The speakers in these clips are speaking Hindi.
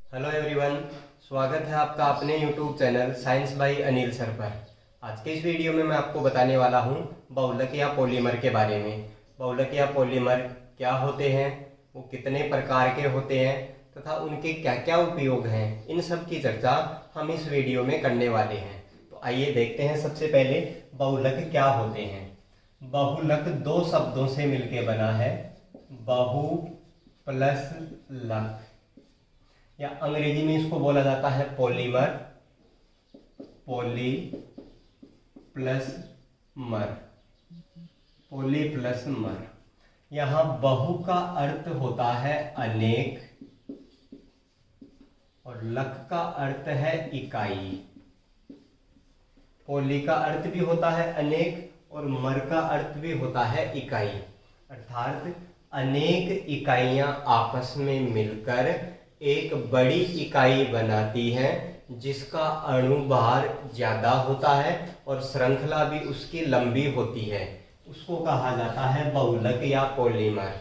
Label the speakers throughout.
Speaker 1: हेलो एवरीवन, स्वागत है आपका अपने YouTube channel science by Anil sir पर। आज के इस वीडियो में मैं आपको बताने वाला हूं बहुलक या पॉलीमर के बारे में। बहुलक या पॉलीमर क्या होते हैं, वो कितने प्रकार के होते हैं तथा उनके क्या क्या उपयोग हैं, इन सब की चर्चा हम इस वीडियो में करने वाले हैं। तो आइए देखते हैं। सबसे पहले बहुलक क्या होते हैं। बहुलक दो शब्दों से मिलकर बना है, बहु प्लस लक, या अंग्रेजी में इसको बोला जाता है पॉलीमर, पॉली प्लस मर, पॉली प्लस मर। यहां बहु का अर्थ होता है अनेक और लक का अर्थ है इकाई। पॉली का अर्थ भी होता है अनेक और मर का अर्थ भी होता है इकाई, अर्थात अनेक इकाइयां आपस में मिलकर एक बड़ी इकाई बनाती है जिसका अणुभार ज्यादा होता है और श्रृंखला भी उसकी लंबी होती है। उसको कहा जाता है बहुलक या पॉलीमर।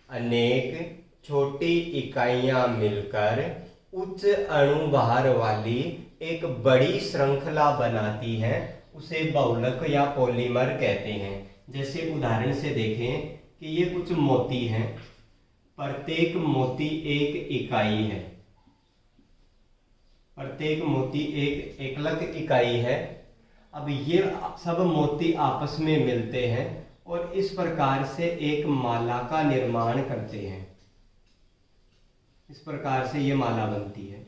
Speaker 1: अनेक छोटी इकाइयां मिलकर उच्च अणुभार वाली एक बड़ी श्रृंखला बनाती है, उसे बहुलक या पॉलीमर कहते हैं। जैसे उदाहरण से देखें कि ये कुछ मोती हैं, प्रत्येक मोती एक इकाई है, प्रत्येक मोती एक एकलक इकाई है। अब ये सब मोती आपस में मिलते हैं और इस प्रकार से एक माला का निर्माण करते हैं। इस प्रकार से ये माला बनती है।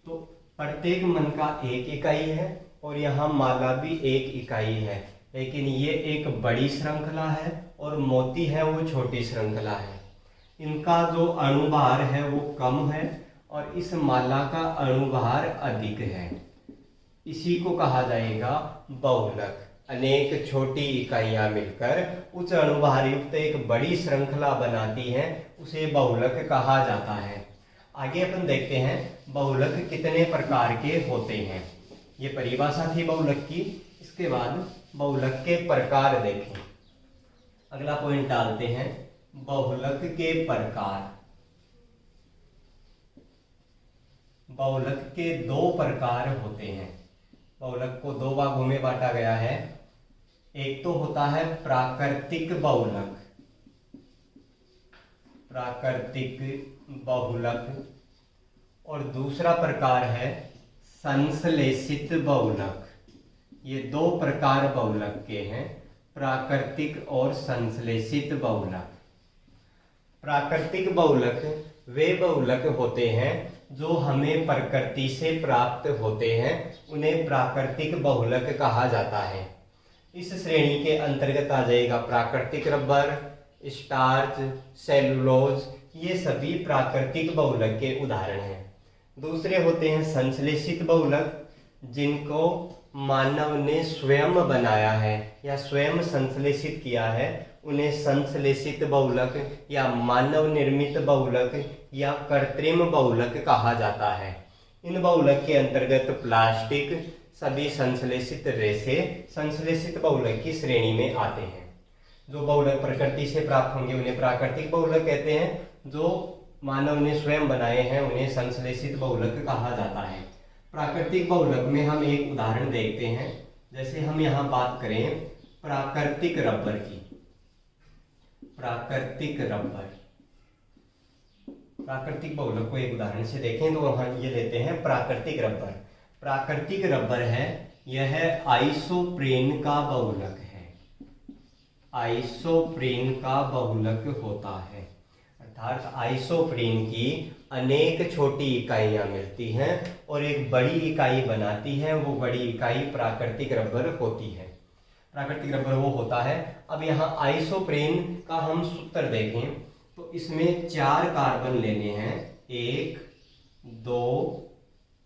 Speaker 1: तो प्रत्येक मन का एक इकाई है और यहाँ माला भी एक इकाई है, लेकिन ये एक बड़ी श्रृंखला है और मोती है वो छोटी श्रृंखला है। इनका जो अणुभार है वो कम है और इस माला का अणुभार अधिक है। इसी को कहा जाएगा बहुलक। अनेक छोटी इकाइयां मिलकर उच्च अणुभार युक्त एक बड़ी श्रृंखला बनाती हैं, उसे बहुलक कहा जाता है। आगे अपन देखते हैं बहुलक कितने प्रकार के होते हैं। ये परिभाषा थी बहुलक की। इसके बाद बहुलक के प्रकार देखें। अगला पॉइंट डालते हैं, बहुलक के प्रकार। बहुलक के दो प्रकार होते हैं। बहुलक को दो भागों में बांटा गया है। एक तो होता है प्राकृतिक बहुलक, प्राकृतिक बहुलक, और दूसरा प्रकार है संश्लेषित बहुलक। ये दो प्रकार बहुलक के हैं, प्राकृतिक और संश्लेषित बहुलक। प्राकृतिक बहुलक वे बहुलक होते हैं जो हमें प्रकृति से प्राप्त होते हैं, उन्हें प्राकृतिक बहुलक कहा जाता है। इस श्रेणी के अंतर्गत आ जाएगा प्राकृतिक रबर, स्टार्च, सेलुलोज, ये सभी प्राकृतिक बहुलक के उदाहरण हैं। दूसरे होते हैं संश्लेषित बहुलक, जिनको मानव ने स्वयं बनाया है या स्वयं संश्लेषित किया है, उन्हें संश्लेषित बहुलक या मानव निर्मित बहुलक या कृत्रिम बहुलक कहा जाता है। इन बहुलक के अंतर्गत प्लास्टिक, सभी संश्लेषित रेशे संश्लेषित बहुलक की श्रेणी में आते हैं। जो बहुलक प्रकृति से प्राप्त होंगे उन्हें प्राकृतिक बहुलक कहते हैं, जो मानव ने स्वयं बनाए हैं उन्हें संश्लेषित बहुलक कहा जाता है। प्राकृतिक बहुलक में हम एक उदाहरण देखते हैं। जैसे हम यहाँ बात करें प्राकृतिक रबर की। प्राकृतिक रबर, प्राकृतिक बहुलक को एक उदाहरण से देखें तो वहां ये लेते हैं प्राकृतिक रबर। प्राकृतिक रबर है, यह आइसोप्रेन का बहुलक है, आइसोप्रेन का बहुलक होता है। अर्थात आइसोप्रेन की अनेक छोटी इकाइयां मिलती हैं और एक बड़ी इकाई बनाती है, वो बड़ी इकाई प्राकृतिक रबर होती है। प्राकृतिक रबर वो होता है। अब यहाँ आइसोप्रेन का हम सूत्र देखें तो इसमें 4 कार्बन लेने हैं, 1 2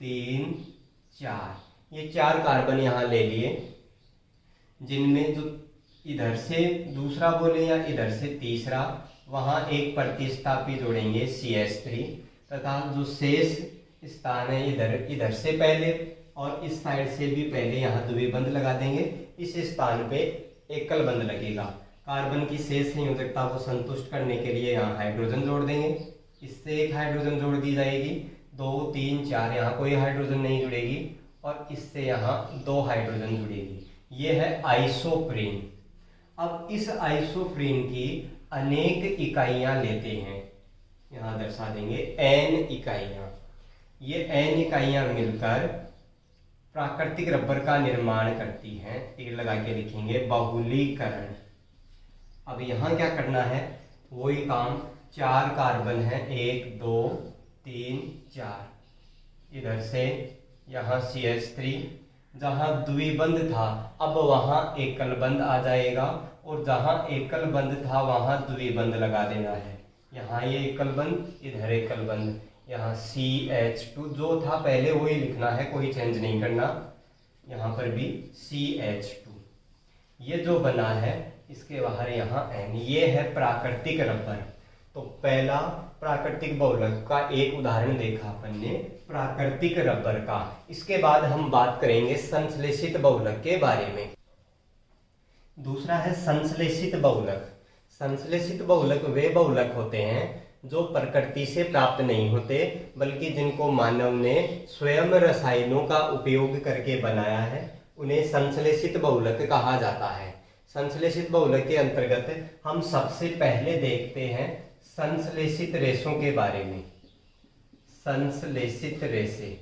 Speaker 1: 3 4। ये 4 कार्बन यहाँ ले लिए, जिनमें जो इधर से दूसरा बोले या इधर से तीसरा, वहाँ एक प्रतिस्थापी जोड़ेंगे CH3, तथा जो शेष स्थान है इधर से पहले और इस साइड से भी पहले यहाँ द्विबंध लगा देंगे। इस स्थान पे एकल बंध लगेगा। कार्बन की शेष संयोजकता को संतुष्ट करने के लिए यहाँ हाइड्रोजन जोड़ देंगे। इससे एक हाइड्रोजन जोड़ दी जाएगी, 2 3 4, यहाँ कोई हाइड्रोजन नहीं जुड़ेगी, और इससे यहाँ 2 हाइड्रोजन जुड़ेगी। ये है आइसोप्रीन। अब इस आइसोप्रीन की अनेक इकाइयाँ लेते हैं, यहाँ दर्शा देंगे n इकाइयाँ। ये n इकाइयाँ मिलकर प्राकृतिक रबर का निर्माण करती हैं। टिक लगा के लिखेंगे बहुलीकरण। अब यहाँ क्या करना है, वही काम, 4 कार्बन है, 1 2 3 4, इधर से यहाँ CH3, जहाँ द्विबंध था अब वहाँ एकल बंध आ जाएगा, और जहाँ एकल बंध था वहाँ द्विबंध लगा देना है। यहाँ ये एकल बंध, इधर एकल बंध, यहाँ CH2 जो था पहले वही लिखना है, कोई चेंज नहीं करना। यहाँ पर भी CH2, ये जो बना है इसके बाहर यहाँ N, ये है प्राकृतिक रबर। तो पहला प्राकृतिक बहुलक का एक उदाहरण देखा अपन ने, प्राकृतिक रबर का। इसके बाद हम बात करेंगे संश्लेषित बहुलक के बारे में। दूसरा है संश्लेषित बहुलक। संश्लेषित बहुलक वे बहुलक होते हैं जो प्रकृति से प्राप्त नहीं होते, बल्कि जिनको मानव ने स्वयं रसायनों का उपयोग करके बनाया है, उन्हें संश्लेषित बहुलक कहा जाता है। संश्लेषित बहुलक के अंतर्गत हम सबसे पहले देखते हैं संश्लेषित रेशों के बारे में। संश्लेषित रेशे,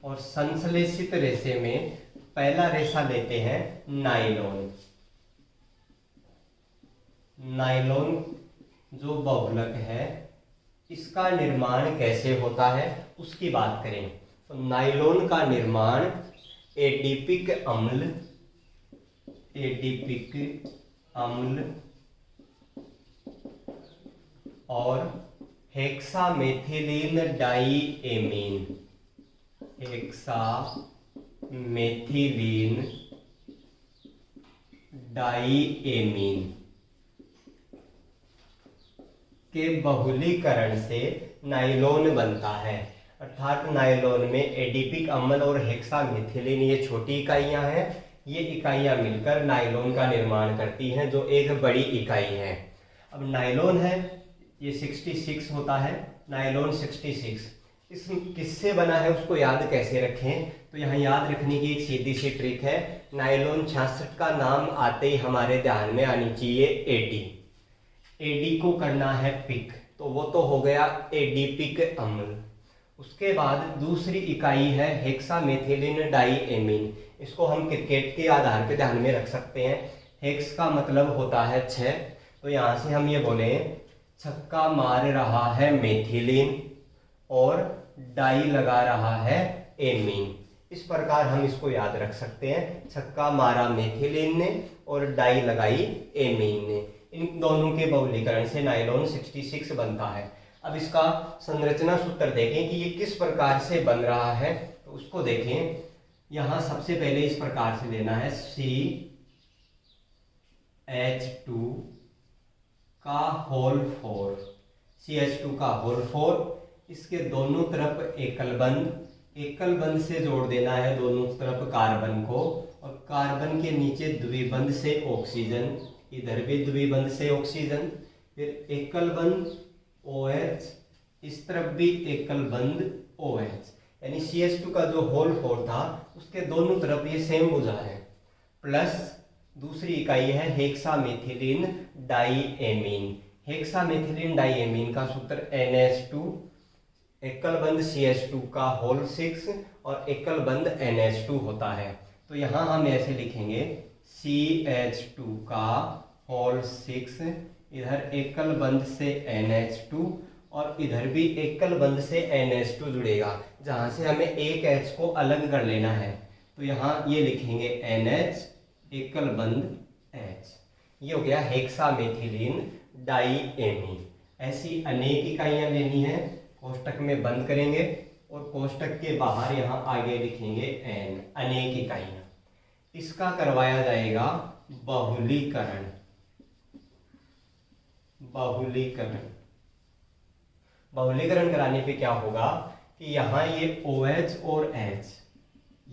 Speaker 1: और संश्लेषित रेशे में पहला रेशा लेते हैं नायलॉन। नायलॉन जो बहुलक है, इसका निर्माण कैसे होता है उसकी बात करें तो नायलॉन का निर्माण एडिपिक अम्ल, और हेक्सामेथिलीन डाईएमीन, हेक्सामेथिलीन डाईएमीन के बहुलीकरण से नायलॉन बनता है। अर्थात नायलॉन में एडिपिक अम्ल और हेक्सामेथिलीन ये छोटी इकाइयां हैं, ये इकाइयां मिलकर नायलॉन का निर्माण करती हैं, जो एक बड़ी इकाई है। अब नायलॉन है ये 66 होता है, नायलॉन 66। इस किससे बना है उसको याद कैसे रखें, तो यहाँ याद रखने की एक सीधी सी ट्रिक है। नायलॉन 66 का नाम आते ही हमारे ध्यान में आनी चाहिए एडी। एडी को करना है पिक, तो वो तो हो गया एडिपिक अम्ल। उसके बाद दूसरी इकाई है हेक्सामेथिलीन डाईएमीन। इसको हम क्रिकेट के आधार पे ध्यान में रख सकते हैं। हेक्स का मतलब होता है 6, तो यहाँ से हम ये बोले छक्का मार रहा है मेथिलीन और डाई लगा रहा है एमीन। इस प्रकार हम इसको याद रख सकते हैं, छक्का मारा मेथिलीन ने और डाई लगाई एमीन ने। इन दोनों के बहुलीकरण से नायलॉन 66 बनता है। अब इसका संरचना सूत्र देखें कि ये किस प्रकार से बन रहा है, तो उसको देखें। यहाँ सबसे पहले इस प्रकार से लेना है CH2 का होल 4, CH2 का होल 4। इसके दोनों तरफ एकल बंध से जोड़ देना है दोनों तरफ कार्बन को, और कार्बन के नीचे द्विबंध से ऑक्सीजन, इधर भी द्विबंध से ऑक्सीजन, फिर एकल बंध OH, इस तरफ भी एकल बंध OH। यानी CH2 का जो होल 4 था उसके दोनों तरफ ये सेम भुजा है, प्लस दूसरी इकाई है हेक्सामेथिलीन डाईएमीन। हेक्सामेथिलीन डाईएमीन का सूत्र NH2, एकल बंध CH2 का होल 6 और एकल बंध NH2 होता है। तो यहाँ हम ऐसे लिखेंगे CH2 का होल 6, इधर एकल बंध से NH2 और इधर भी एकल बंध से NH2 जुड़ेगा, जहाँ से हमें एक H को अलग कर लेना है। तो यहाँ ये लिखेंगे NH एकल बंध H। ये हो गया हेक्सामेथिलीन डाईएमीन। ऐसी अनेक इकाइयाँ लेनी है, कोष्टक में बंद करेंगे और कोष्टक के बाहर यहाँ आगे लिखेंगे N, अनेक इकाइयाँ। इसका करवाया जाएगा बहुलीकरण। बहुलीकरण कराने पे क्या होगा कि यहाँ ये OH और H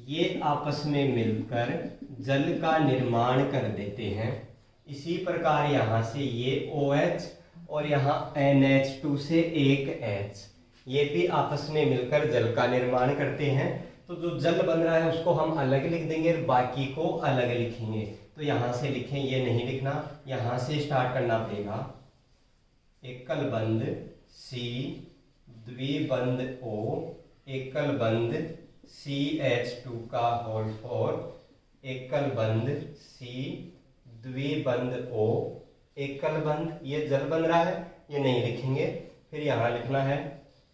Speaker 1: ये आपस में मिलकर जल का निर्माण कर देते हैं। इसी प्रकार यहाँ से ये OH और यहाँ NH2 से एक H, ये भी आपस में मिलकर जल का निर्माण करते हैं। तो जो जल बन रहा है उसको हम अलग लिख देंगे और बाकी को अलग लिखेंगे। तो यहाँ से लिखें, ये नहीं लिखना, यहाँ से स्टार्ट करना पड़ेगा। एकल बंध C, द्विबंध O, एकल बंध CH2 का होल 4, एकल बंध C, द्विबंध O, एकल बंध, ये जल बन रहा है, ये नहीं लिखेंगे। फिर यहाँ लिखना है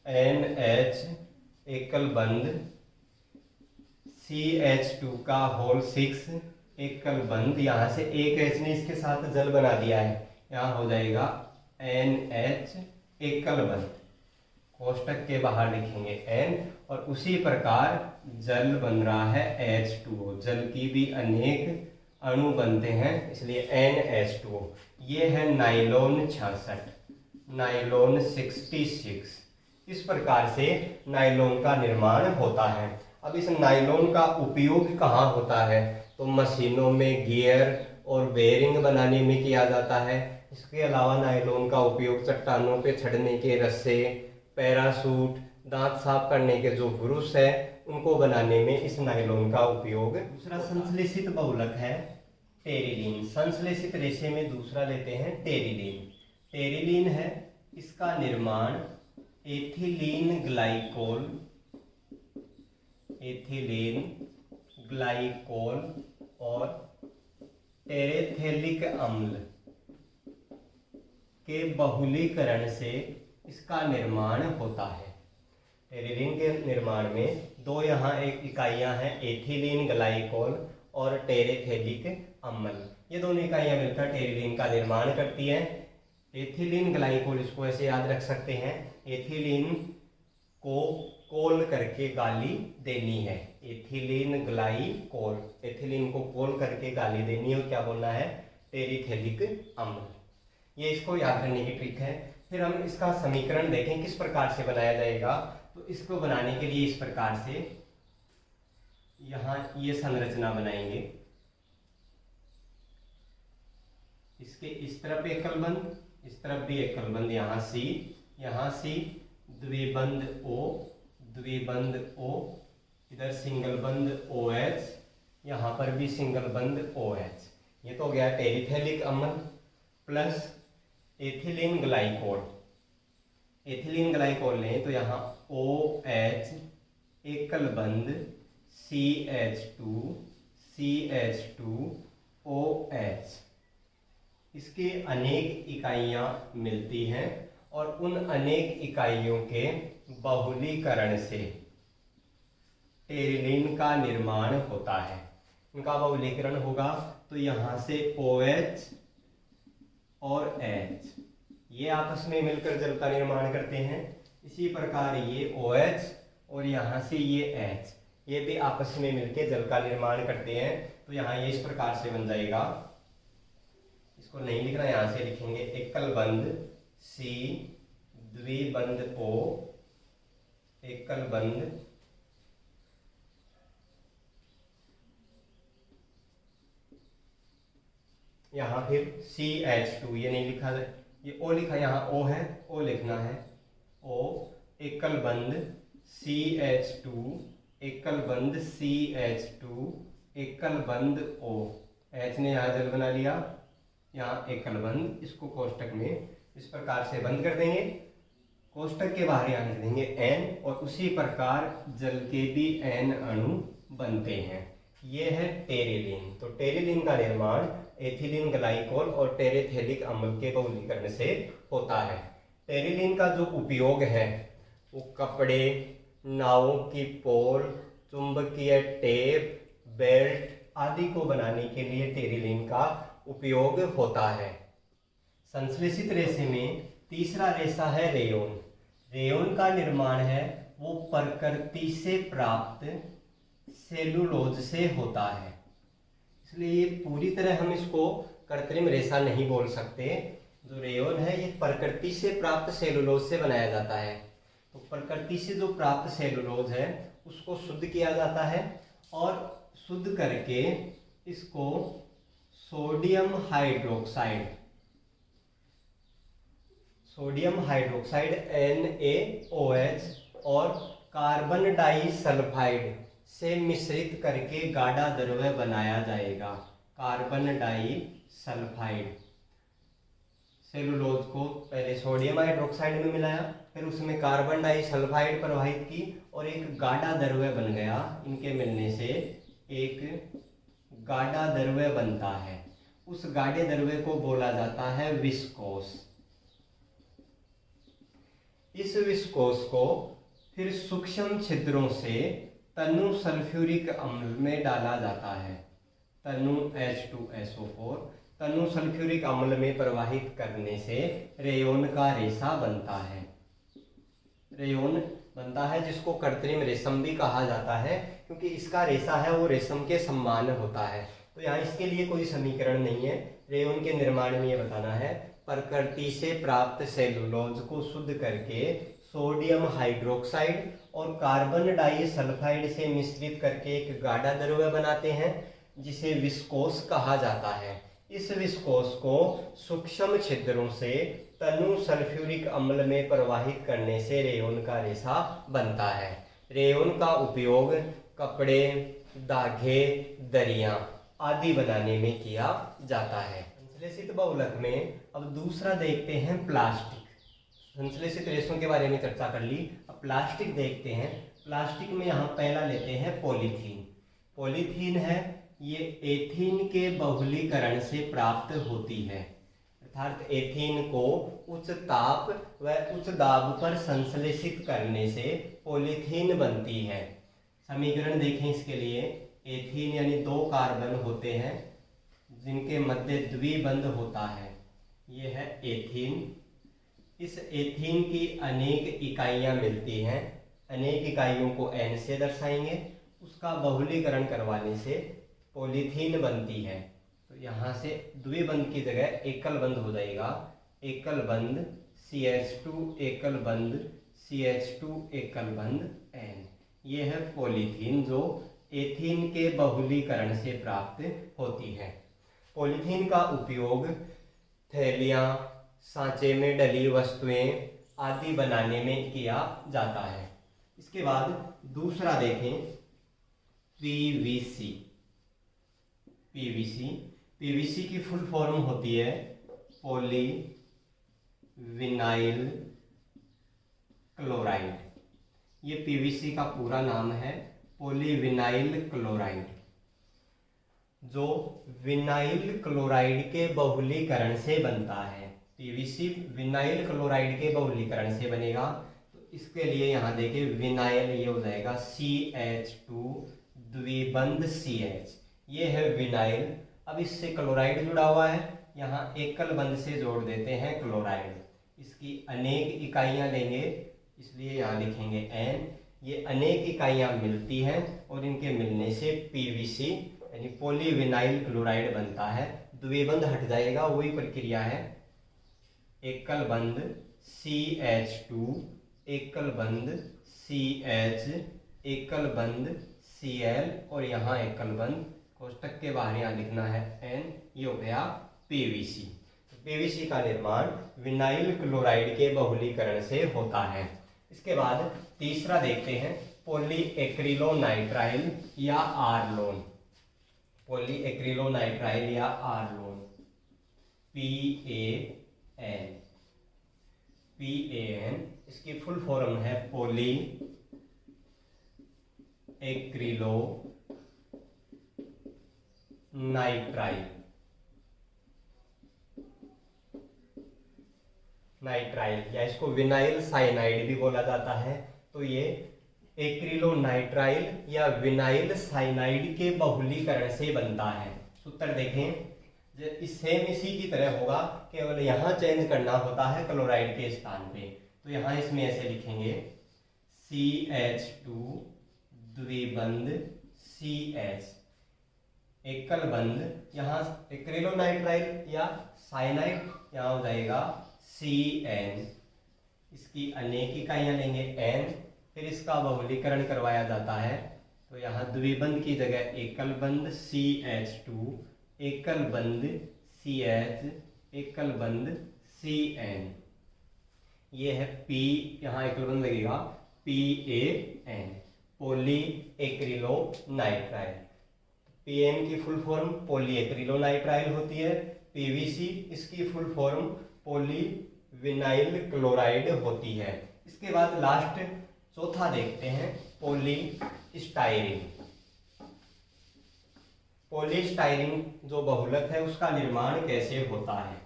Speaker 1: NH, एकल बंध CH2 का होल 6, एकल बंध, यहाँ से एक H ने इसके साथ जल बना दिया है, यहाँ हो जाएगा NH, एकल बंध, कोष्टक के बाहर लिखेंगे N। और उसी प्रकार जल बन रहा है H2O, जल की भी अनेक अणु बनते हैं, इसलिए NH2O। ये है नाइलॉन 66, नाइलॉन 66। इस प्रकार से नाइलॉन का निर्माण होता है। अब इस नाइलॉन का उपयोग कहाँ होता है? तो मशीनों में गियर और बेयरिंग बनाने में किया जाता है। इसके अलावा नाइलॉन का उपयोग चट्टानों पे चढ़ने के रस्से, पैरासूट, दांत साफ करने के जो ब्रुश है उनको बनाने में इस नाइलॉन का उपयोग। दूसरा संश्लेषित बहुलक है टेरिलीन। संश्लेषित रेशे में दूसरा लेते हैं टेरिलीन। टेरिलीन है, इसका निर्माण एथिलीन ग्लाइकोल, एथिलीन ग्लाइकोल और टेरेथेलिक अम्ल के बहुलीकरण से इसका निर्माण होता है। टेरिलीन के निर्माण में दो यहाँ एक इकाइयाँ हैं, एथिलीन ग्लाइकोल और टेरेथेलिक अम्ल। ये दोनों इकाइयाँ मिलकर टेरिलीन का निर्माण करती हैं। एथिलीन ग्लाइकोल, इसको ऐसे याद रख सकते हैं, एथिलीन को कोल करके गाली देनी है। एथिलीन ग्लाइकोल, एथिलीन को कोल करके गाली देनी है, और क्या बोलना है? टेरिथेलिक अम्ल। ये इसको याद करने की ट्रिक है। फिर हम इसका समीकरण देखें किस प्रकार से बनाया जाएगा। तो इसको बनाने के लिए इस प्रकार से यहाँ ये संरचना बनाएंगे। इसके इस तरफ एकल बंध, इस तरफ भी एकल बंध, यहाँ C, द्विबंध O, द्विबंध O, इधर सिंगल बंध OH, यहाँ पर भी सिंगल बंध OH। ये तो हो गया टेरिथेलिक अम्ल plus ethylene glycol. Ethylene glycol लें तो यहाँ OH, एकल बंध CH2, OH। इसके अनेक इकाइयाँ मिलती हैं और उन अनेक इकाइयों के बहुलीकरण से टेरिलीन का निर्माण होता है। इनका बहुलीकरण होगा तो यहाँ से OH और H ये आपस में मिलकर जल का निर्माण करते हैं। इसी प्रकार ये OH और यहाँ से ये H ये भी आपस में मिलकर जल का निर्माण करते हैं। तो यहाँ ये इस प्रकार से बन जाएगा। इसको नहीं लिखना, यहाँ से लिखेंगे एकल बंध C, द्विबंध O, एकल बंध यहाँ फिर CH2, ये नहीं लिखा, ये O लिखा, यहाँ O है, O लिखना है O, एकल बंध CH2, एकल बंध CH2, एकल बंध O। H ने यहाँ जल बना लिया, यहाँ एकल बंध, इसको कोष्टक में इस प्रकार से बंद कर देंगे। कोष्टक के बाहर यहाँ लिख देंगे N, और उसी प्रकार जल के भी N अणु बनते हैं। ये है टेरिलीन। तो टेरिलीन का निर्माण एथिलीन ग्लाइकोल और टेरेथेलिक अम्ल के बहुलीकरण से होता है। टेरिलीन का जो उपयोग है वो कपड़े, नावों की पोल, चुंबकीय टेप, बेल्ट आदि को बनाने के लिए टेरिलीन का उपयोग होता है। संश्लेषित रेशे में तीसरा रेशा है रेयोन। रेयोन का निर्माण है वो प्रकृति से प्राप्त सेलुलोज से होता है, इसलिए पूरी तरह हम इसको कृत्रिम रेशा नहीं बोल सकते। जो रेयोन है ये प्रकृति से प्राप्त सेलुलोज से बनाया जाता है। तो प्रकृति से जो प्राप्त सेलुलोज है उसको शुद्ध किया जाता है और शुद्ध करके इसको sodium hydroxide sodium hydroxide NaOH और कार्बन डाई सल्फाइड से मिश्रित करके गाढ़ा द्रव्य बनाया जाएगा। कार्बन डाई सल्फाइड, सेलुलोज को पहले सोडियम हाइड्रोक्साइड में मिलाया, फिर उसमें कार्बन डाई सल्फाइड प्रवाहित की और एक गाढ़ा द्रव्य बन गया। इनके मिलने से एक गाढ़ा द्रव्य बनता है। उस गाढ़े द्रव्य को बोला जाता है विस्कोस। इस विस्कोस को फिर सूक्ष्म छिद्रों से तनु सल्फ्यूरिक अम्ल में डाला जाता है। तनु H2SO4 तनु सल्फ्यूरिक अम्ल में प्रवाहित करने से रेयोन का रेशा बनता है। रेयोन बनता है जिसको कृत्रिम रेशम भी कहा जाता है, क्योंकि इसका रेशा है वो रेशम के समान होता है। तो यहाँ इसके लिए कोई समीकरण नहीं है। रेयोन के निर्माण में ये बताना है, प्रकृति से प्राप्त सेलुलोज को शुद्ध करके सोडियम हाइड्रोक्साइड और कार्बन डाई सल्फाइड से मिश्रित करके एक गाढ़ा द्रव्य बनाते हैं जिसे विस्कोस कहा जाता है। इस विस्कोस को सूक्ष्म छिद्रों से तनु सल्फ्यूरिक अम्ल में प्रवाहित करने से रेयोन का रेशा बनता है। रेयोन का उपयोग कपड़े, धागे, दरियां आदि बनाने में किया जाता है। संश्लेषित बहुलक में अब दूसरा देखते हैं प्लास्टिक। संश्लेषित रेशों के बारे में चर्चा कर ली, अब प्लास्टिक देखते हैं। प्लास्टिक में यहाँ पहला लेते हैं पॉलीथीन। पॉलीथीन है ये एथीन के बहुलीकरण से प्राप्त होती है, अर्थात एथीन को उच्च ताप व उच्च दाब पर संश्लेषित करने से पॉलीथीन बनती है। समीकरण देखें इसके लिए। एथीन यानी 2 कार्बन होते हैं जिनके मध्य द्विबंध होता है, ये है एथीन। इस एथीन की अनेक इकाइयां मिलती हैं। अनेक इकाइयों को N से दर्शाएंगे। उसका बहुलीकरण करवाने से पॉलीथीन बनती है। तो यहाँ से द्विबंध की जगह एकल बंध हो जाएगा। एकल बंध CH2 एकल बंध CH2 एकल बंध N। ये है पॉलीथीन जो एथीन के बहुलीकरण से प्राप्त होती है। पॉलीथीन का उपयोग थैलियाँ, सांचे में डली वस्तुएं आदि बनाने में किया जाता है। इसके बाद दूसरा देखें PVC। PVC की फुल फॉर्म होती है पॉली विनाइल क्लोराइड। ये PVC का पूरा नाम है पॉलीविनाइल क्लोराइड, जो विनाइल क्लोराइड के बहुलीकरण से बनता है। PVC विनाइल क्लोराइड के बहुलीकरण से बनेगा। तो इसके लिए यहाँ देखिए विनाइल, ये हो जाएगा CH2 द्विबंध CH, ये है विनाइल। अब इससे क्लोराइड जुड़ा हुआ है, यहाँ एकल बंध से जोड़ देते हैं क्लोराइड। इसकी अनेक इकाइयाँ लेंगे, इसलिए यहाँ लिखेंगे N। ये अनेक इकाइयाँ मिलती हैं और इनके मिलने से PVC यानी पॉलीविनाइल क्लोराइड बनता है। द्विबंध हट जाएगा, वही प्रक्रिया है। एकल बंध CH2 एकल बंध CH एकल बंध Cl और यहाँ एकल बंध, कोष्टक के बाहर यहाँ लिखना है N। ये हो गया PVC। PVC का निर्माण विनाइल क्लोराइड के बहुलीकरण से होता है। इसके बाद तीसरा देखते हैं पॉलीएक्रिलोनाइट्राइल या आरलोन। पॉलीएक्रिलोनाइट्राइल या आरलोन PAN। इसकी फुल फॉर्म है पॉली एक्रिलो नाइट्राइल। या इसको विनाइल साइनाइड भी बोला जाता है। तो ये एक्रिलोनाइट्राइल या विनाइल साइनाइड के बहुलीकरण से बनता है। सूत्र देखें, सेम इसी की तरह होगा, केवल यहाँ चेंज करना होता है क्लोराइड के स्थान पे। तो यहाँ इसमें ऐसे लिखेंगे CH2 द्विबंध CH एकल बंध, यहाँ एक्रिलोनाइट्राइल या साइनाइड, यहाँ हो जाएगा CN। इसकी अनेक इकाइयाँ लेंगे N, फिर इसका बहुलीकरण करवाया जाता है। तो यहाँ द्विबंध की जगह एकल बंध CH2 एकल बंध CH एकल बंध CN। ये है पी, यहाँ एकलवन लगेगा, PAN, पोली एक्रिलोनाइट्राइल। PAN की फुल फॉर्म पोली एक्रिलोनाइट्राइल होती है। PVC इसकी फुल फॉर्म पोली विनाइल क्लोराइड होती है। इसके बाद लास्ट चौथा देखते हैं, पॉलीस्टाइरीन। पॉलीस्टाइरीन जो बहुलक है उसका निर्माण कैसे होता है?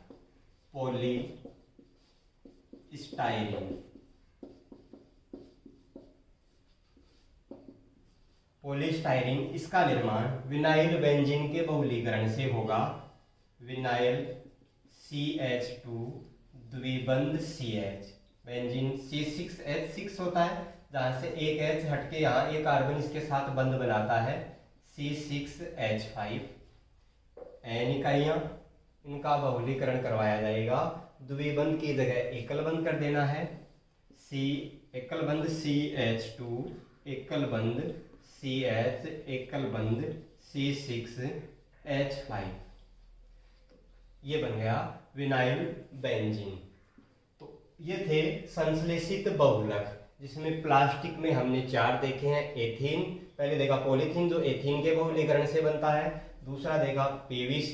Speaker 1: पॉलीस्टाइरीन इसका निर्माण विनाइल बेंजीन के बहुलीकरण से होगा। Vinyl CH2 द्विबंध CH, benzene C6H6 होता है, जहां से एक H हटके यहाँ एक कार्बन इसके साथ बंध बनाता है, C6H5। N इकाइयां, इनका बहुलीकरण करवाया जाएगा। द्विबंध की जगह एकल बंध कर देना है, एकल बंध CH2, एकल बंध CH, एकल बंध C6H5। ये बन गया विनाइल बेंजीन। तो ये थे संश्लेषित बहुलक, जिसमें प्लास्टिक में हमने 4 देखे हैं। एथीन पहले देखा, पॉलीथीन जो एथीन के बहुलीकरण से बनता है, दूसरा देखा PVC,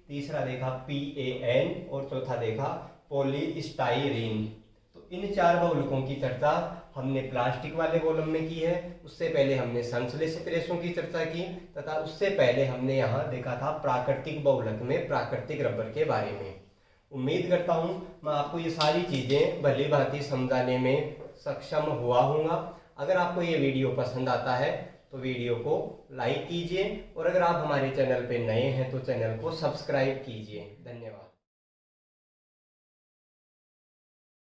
Speaker 1: तीसरा देखा PAN और चौथा देखा पॉलीस्टाइरीन। तो इन 4 बहुलकों की चर्चा हमने प्लास्टिक वाले कॉलम में की है। उससे पहले हमने संश्लेषित रेशों की चर्चा की, तथा उससे पहले हमने यहाँ देखा था प्राकृतिक बहुलक में प्राकृतिक रबर के बारे में। उम्मीद करता हूँ मैं आपको ये सारी चीज़ें भली भांति समझाने में सक्षम हुआ हूँगा। अगर आपको ये वीडियो पसंद आता है तो वीडियो को लाइक कीजिए, और अगर आप हमारे चैनल पे नए हैं तो चैनल को सब्सक्राइब कीजिए। धन्यवाद।